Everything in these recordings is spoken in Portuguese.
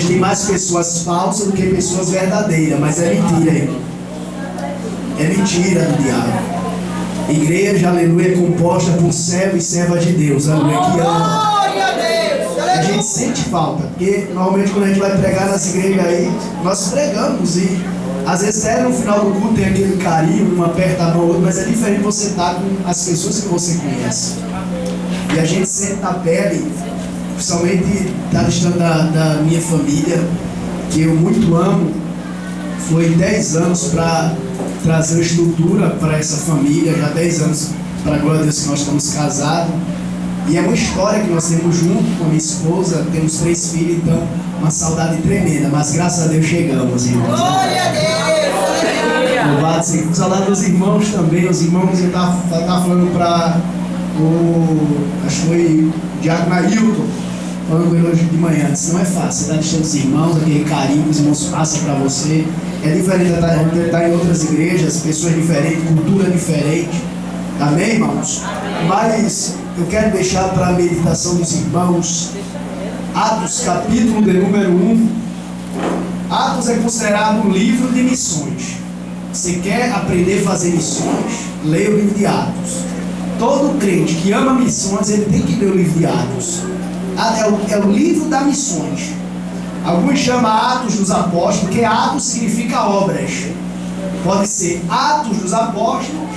Tem mais pessoas falsas do que pessoas verdadeiras, mas é mentira aí. É mentira do diabo. Igreja, aleluia, é composta por servo e serva de Deus, aleluia, que ama. A gente sente falta, porque normalmente quando a gente vai pregar nas igrejas aí, nós pregamos e às vezes até no final do culto tem aquele carinho, um aperta a mão, outro, mas é diferente você estar com as pessoas que você conhece. E a gente sente na pele, principalmente da questão da minha família, que eu muito amo. Foi 10 anos para trazer estrutura para essa família, já 10 anos, para a glória de Deus, que nós estamos casados. E é uma história que nós temos junto com a minha esposa, temos 3 filhos, então uma saudade tremenda, mas graças a Deus chegamos, irmãos. Glória a Deus! Louvado seja. Com saudade dos irmãos também, os irmãos, eu estava falando para acho que foi o Diácono Ailton, falando com ele hoje de manhã, disse, não é fácil, você está deixando os irmãos, aquele carinho que os irmãos passam para você, é diferente de estar em outras igrejas, pessoas diferentes, cultura diferente, amém, irmãos? Mas eu quero deixar para a meditação dos irmãos, Atos, capítulo de número 1. Atos é considerado um livro de missões. Você quer aprender a fazer missões? Leia o livro de Atos. Todo crente que ama missões, ele tem que ler o livro de Atos. É o livro das missões. Alguns chamam Atos dos Apóstolos, porque Atos significa obras. Pode ser Atos dos Apóstolos,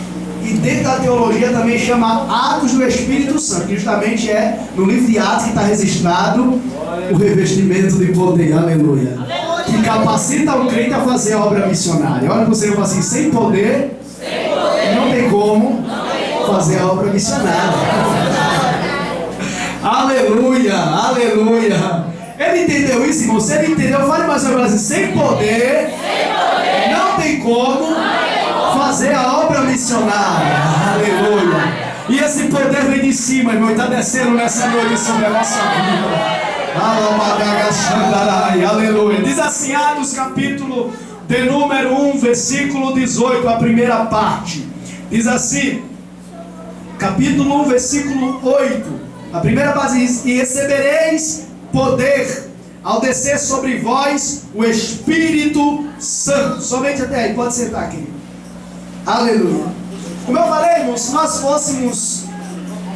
e dentro da teologia também chama Atos do Espírito Santo, que justamente é no livro de Atos que está registrado o revestimento de poder, aleluia, que capacita o crente a fazer a obra missionária. Olha você e fala assim, sem poder, não tem como fazer a obra missionária. Aleluia, aleluia. Ele entendeu isso, irmão? Se ele entendeu, fale mais uma vez assim, sem poder, não tem como fazer a obra missionária. Aleluia. E esse poder vem de cima, irmão, e está descendo nessa noite sobre a nossa vida. Aleluia. Diz assim, Atos capítulo de número 1, versículo 18, a primeira parte. Diz assim, capítulo 1, versículo 8. A primeira parte diz, e recebereis poder ao descer sobre vós o Espírito Santo. Somente até aí, pode sentar aqui. Aleluia. Como eu falei, irmãos, se nós fôssemos,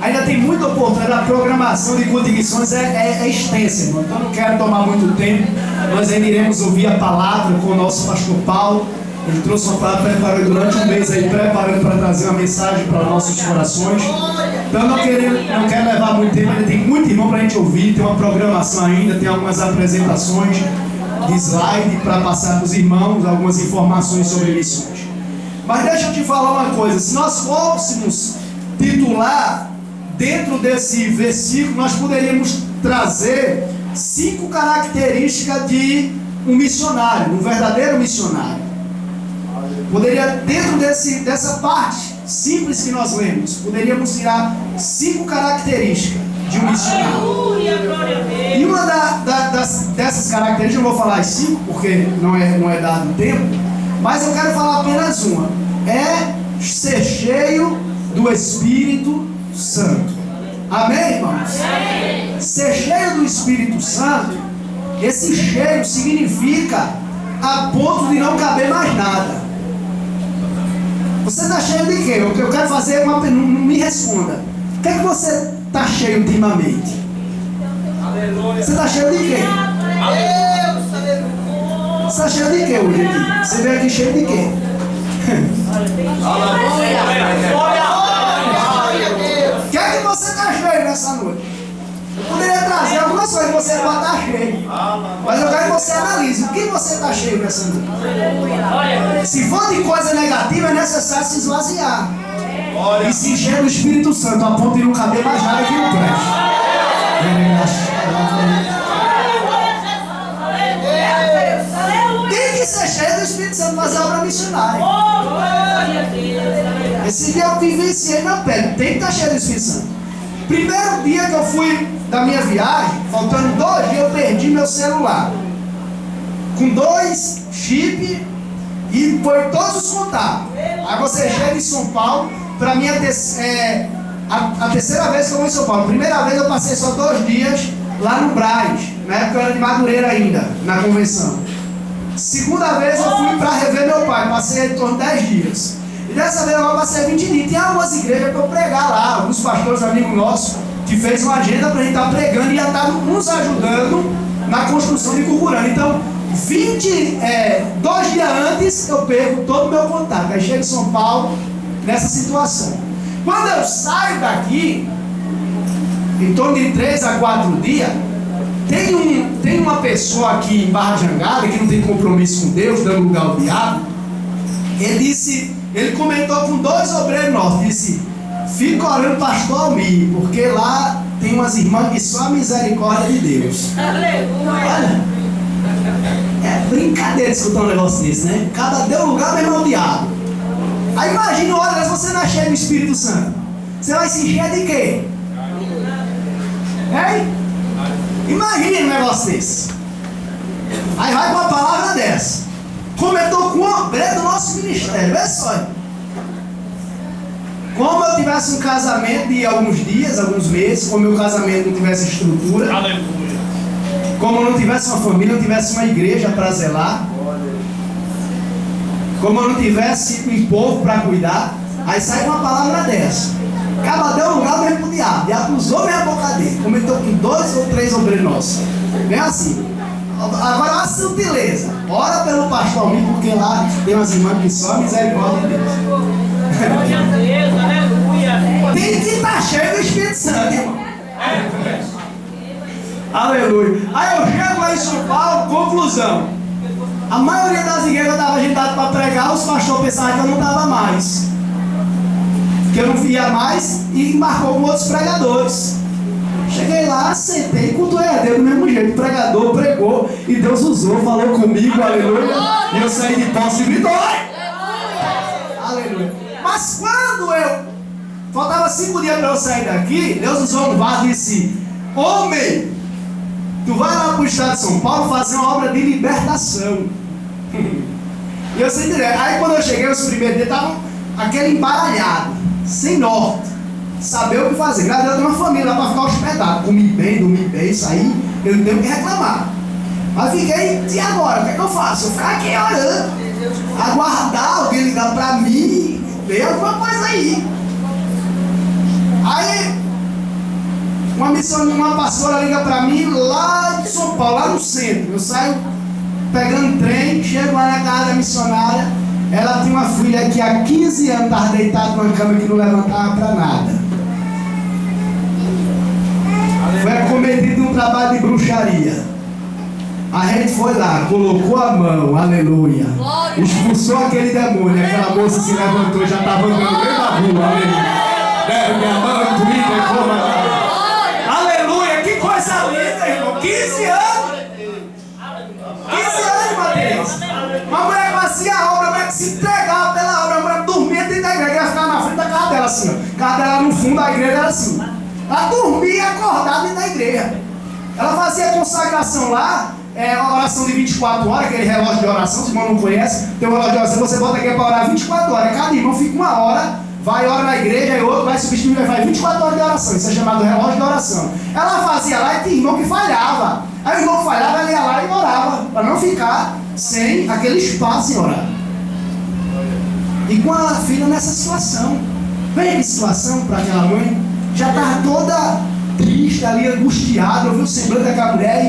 ainda tem muita oportunidade, a programação de culto de missões é extensa, irmão. Então não quero tomar muito tempo. Nós ainda iremos ouvir a palavra com o nosso pastor Paulo. Ele trouxe uma palavra, preparou durante um mês aí, preparando para trazer uma mensagem para nossos corações. Então não quero levar muito tempo, ainda tem muito irmão para a gente ouvir, tem uma programação ainda, tem algumas apresentações de slide para passar para os irmãos, algumas informações sobre missões. Mas deixa eu te falar uma coisa, se nós fôssemos titular dentro desse versículo, nós poderíamos trazer 5 características de um missionário, um verdadeiro missionário. Poderia, dentro dessa parte simples que nós lemos, poderíamos tirar 5 características de um missionário. E uma dessas características, eu não vou falar as 5, porque não é dado tempo, mas eu quero falar apenas uma. É ser cheio do Espírito Santo. Amém, irmãos? Amém. Ser cheio do Espírito Santo, esse cheio significa a ponto de não caber mais nada. Você está cheio de quê? Eu quero fazer uma pergunta, não me responda. O que é que você está cheio ultimamente? Aleluia. Você está cheio de quê? Você está cheio de quê hoje aqui? Você veio aqui cheio de quê? O que é que você está cheio nessa noite? Eu poderia trazer algumas coisas que você pode estar cheio, mas eu quero que você analise o que você está cheio nessa noite. Se for de coisa negativa, é necessário se esvaziar e se encher do Espírito Santo a ponto de não caber mais nada que não preste. Tem que ser cheio do Espírito Santo para fazer a obra missionária. Esse dia eu vivenciei na pele, tem que estar cheio do Espírito Santo. Primeiro dia que eu fui da minha viagem, faltando 2 dias, eu perdi meu celular com 2 chips e foi todos os contatos. Aí você chega em São Paulo, para mim a terceira vez que eu vou em São Paulo. Primeira vez eu passei só 2 dias lá no Braz, na época eu era de Madureira ainda, na convenção. Segunda vez eu fui para rever meu pai, passei em torno de 10 dias. E dessa vez eu passei 20 dias. Tem algumas igrejas para eu pregar lá, alguns pastores amigos nossos, que fez uma agenda para a gente estar pregando e ia estar nos ajudando na construção de Cucurana. Então, 2 dias antes eu perco todo o meu contato. Aí chego em São Paulo nessa situação. Quando eu saio daqui, em torno de 3 a 4 dias, tem uma pessoa aqui em Barra de Jangada que não tem compromisso com Deus, dando lugar ao diabo. Ele comentou com 2 obreiros nossos, disse: fica orando pastor Almir, porque lá tem umas irmãs que só a misericórdia de Deus. Olha, é brincadeira escutar um negócio desse, né? Cada deu lugar mesmo ao diabo. Aí imagina, olha, se você não é cheio do Espírito Santo, você vai se encher de quê? Hein? Imagina um negócio desse. Aí vai com uma palavra dessa. Comentou com o obreiro do nosso ministério. Vê só. Como eu tivesse um casamento de alguns dias, alguns meses, como meu casamento não tivesse estrutura, aleluia. Como eu não tivesse uma família, não tivesse uma igreja para zelar, como eu não tivesse um povo para cuidar, aí sai uma palavra dessa. Acaba deu lugar mesmo pro diabo. O diabo usou minha boca dele. Comentou com 2 ou 3 obreiros nossos. Bem assim. Agora uma sutileza. Ora pelo pastor Almir, porque lá tem umas irmãs que só a misericórdia de Deus. Glória a Deus, aleluia. Tem que estar cheio do Espírito Santo, irmão. Aleluia. Aí eu chego lá em São Paulo, conclusão. A maioria das igrejas que eu estava agitado para pregar, os pastores pensavam que eu não estava mais. Que eu não via mais e embarcou com outros pregadores. Cheguei lá, sentei e cultuei a Deus do mesmo jeito. O pregador pregou e Deus usou, falou comigo, aleluia. E eu saí de posse e vitória. Aleluia. Mas quando faltava 5 dias para eu sair daqui, Deus usou um vaso e disse: homem, tu vai lá para o estado de São Paulo fazer uma obra de libertação. E eu sei direto. Aí quando eu cheguei, os primeiros dias estavam aquele embaralhado, sem norte, saber o que fazer. Graças a Deus, eu tenho uma família lá para ficar hospedado. Comi bem, dormi bem, isso aí eu não tenho o que reclamar. Mas fiquei, e agora? O que é que eu faço? Eu ficar aqui orando, aguardar alguém ligar para mim, ver alguma coisa aí. Aí uma pastora liga para mim lá de São Paulo, lá no centro. Eu saio pegando trem, chego lá na casa da missionária. Ela tinha uma filha que há 15 anos estava deitada numa cama que não levantava para nada. Foi acometido um trabalho de bruxaria. A gente foi lá, colocou a mão, aleluia, expulsou aquele demônio. Aquela moça se levantou, já estava andando no meio da rua, aleluia. Aleluia, que coisa linda, irmão. 15 anos. 15 anos, Mateus. Uma mulher que fazia a obra, uma mulher que se entregava pela obra, uma mulher dormia dentro da igreja, ela ficava na frente da casa dela assim, ó. A casa dela no fundo da igreja era assim. Ela dormia acordada dentro da igreja. Ela fazia consagração lá, uma oração de 24 horas, aquele relógio de oração, se o irmão não conhece, tem um relógio de oração, você bota aqui para orar 24 horas. Cada irmão fica 1 hora, vai ora na igreja, e outro vai substituir, vai 24 horas de oração. Isso é chamado relógio de oração. Ela fazia lá e tinha irmão que falhava. Aí o irmão que falhava, ele ia lá e orava, para não ficar sem aquele espaço em orar. E com a filha nessa situação. Veja que situação para aquela mãe. Já estava toda triste ali, angustiada. Eu vi o semblante daquela mulher.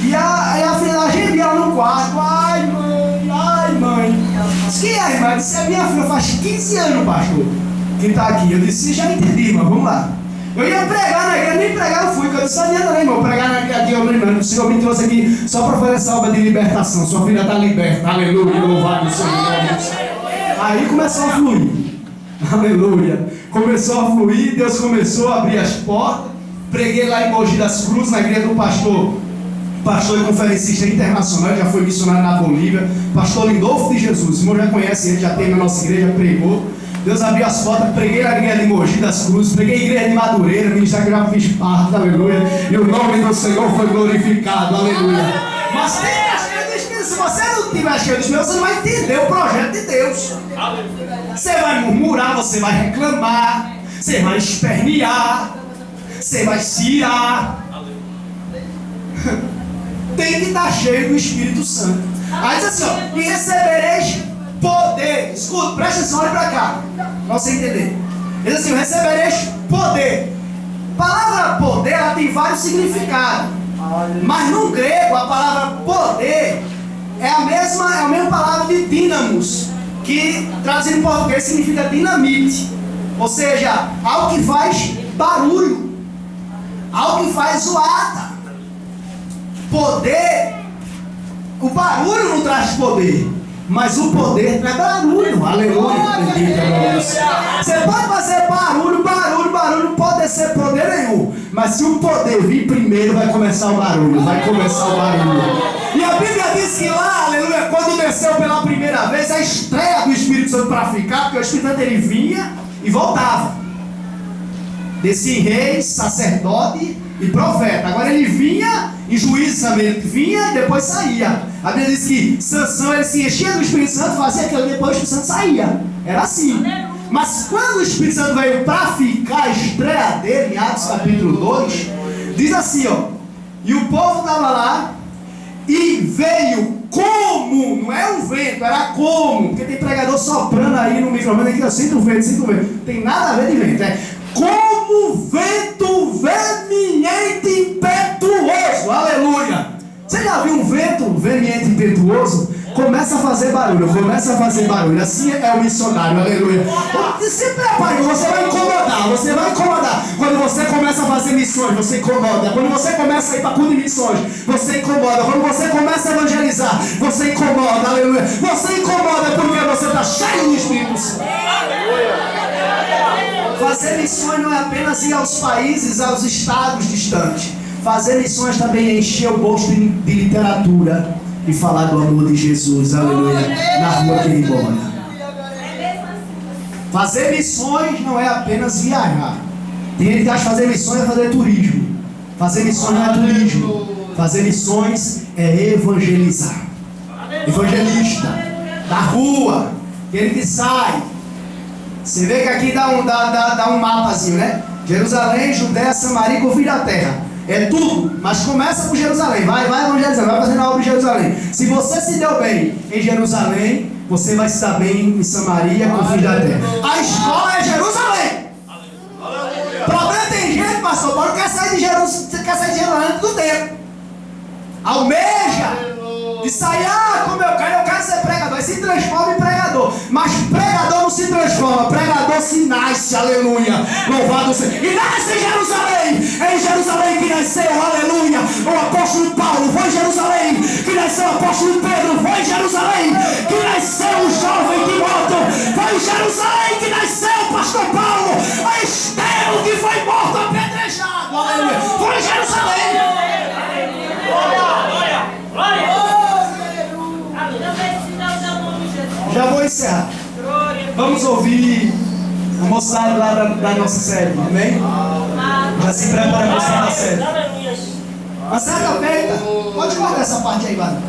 E a filha da gente ia lá no quarto. Ai mãe. Disse: quem é, irmã? Disse: é minha filha, faz 15 anos, pastor, que está aqui. Eu disse: já entendi, irmão, vamos lá. Eu ia pregar na igreja, nem pregar eu fui, porque eu disse: não adianta, né, irmão, pregar aqui, o Senhor me trouxe aqui só para fazer essa obra de libertação. Sua filha está liberta, aleluia, louvado o Senhor. Aí começou a fluir, aleluia, começou a fluir, Deus começou a abrir as portas. Preguei lá em Mogi das Cruzes, na igreja do pastor e conferencista internacional, já foi missionário na Bolívia, pastor Lindolfo de Jesus. O irmão já conhece ele, já tem na nossa igreja, pregou. Deus abriu as portas, preguei na igreja de Mogi das Cruzes, preguei na igreja de Madureira, ministério que eu já fiz parte, aleluia. E o nome do Senhor foi glorificado, aleluia. Mas tem que estar cheio do Espírito. Se você não estiver cheio do Espírito, você não vai entender o projeto de Deus. Você vai murmurar, você vai reclamar, você vai espernear, você vai se irar. tem que estar cheio do Espírito Santo. Aí diz assim, ó, e recebereis poder. Escuta, presta atenção, olha para cá, para você entender. Diz assim, recebereis poder. A palavra poder, ela tem vários significados. Mas no grego, a palavra poder é a mesma palavra de dínamos, que traduzido em português significa dinamite. Ou seja, algo que faz barulho, algo que faz zoada. Poder, o barulho não traz poder, mas o poder traz barulho. Aleluia. Você pode fazer barulho, não pode ser poder nenhum, mas se o poder vir primeiro, vai começar o barulho. E a Bíblia diz que lá, aleluia, quando desceu pela primeira vez, a estreia do Espírito Santo para ficar, porque o Espírito Santo ele vinha e voltava. Descia rei, sacerdote e profeta. Agora ele vinha, e juízo também, ele vinha e depois saía. A Bíblia diz que Sansão ele se enchia do Espírito Santo, fazia aquilo e depois o Espírito Santo saía. Era assim. Mas quando o Espírito Santo veio para ficar, a estreia dele, em Atos capítulo 2, diz assim, ó, e o povo estava lá, e veio como, não é um vento, era como, porque tem pregador soprando aí no microfone, aqui eu sinto o vento, não tem nada a ver de vento, é como vento veemente impetuoso, aleluia. Você já viu um vento veemente impetuoso? Começa a fazer barulho, assim é o missionário, aleluia. Se prepare, você vai incomodar, quando você começa a fazer missões, você incomoda, quando você começa a ir para culto de missões, você incomoda, quando você começa a evangelizar, você incomoda, aleluia. Você incomoda porque você está cheio do Espírito Santo. Fazer missões não é apenas ir aos países, aos estados distantes. Fazer missões também é encher o bolso de literatura e falar do amor de Jesus, aleluia, na rua que ele mora. Fazer missões não é apenas viajar. Tem gente que acha que fazer missões é fazer turismo. Fazer missões não é turismo. Fazer missões é evangelizar. Evangelista da rua, aquele que sai. Você vê que aqui dá um mapazinho, né? Jerusalém, Judéia, Samaria e confim da terra. É tudo, mas começa por Jerusalém. Vai evangelizando, vai fazendo a obra em Jerusalém. Se você se deu bem em Jerusalém, você vai se dar bem em Samaria, confim da terra. A escola é Jerusalém. O problema tem gente, pastor Paulo, quer sair de Jerusalém do tempo. Almeja de sair, como eu quero ser pregador. Aí se transforma em pregador. Mas pregador não se transforma, pregador se nasce, aleluia. Louvado seja. E nasce em Jerusalém. É em Jerusalém que nasceu, aleluia, o apóstolo Paulo. Foi em Jerusalém que nasceu o apóstolo Pedro. Foi em Jerusalém que nasceu o jovem Timóteo. Foi em Jerusalém que nasceu o pastor Paulo. A Estevão que foi morto apedrejado, aleluia. Foi em Jerusalém. Já vou encerrar. Vamos ouvir a moçada lá da nossa série, amém? Já se prepara para a nossa série. A certa feita, pode cortar essa parte aí, mano.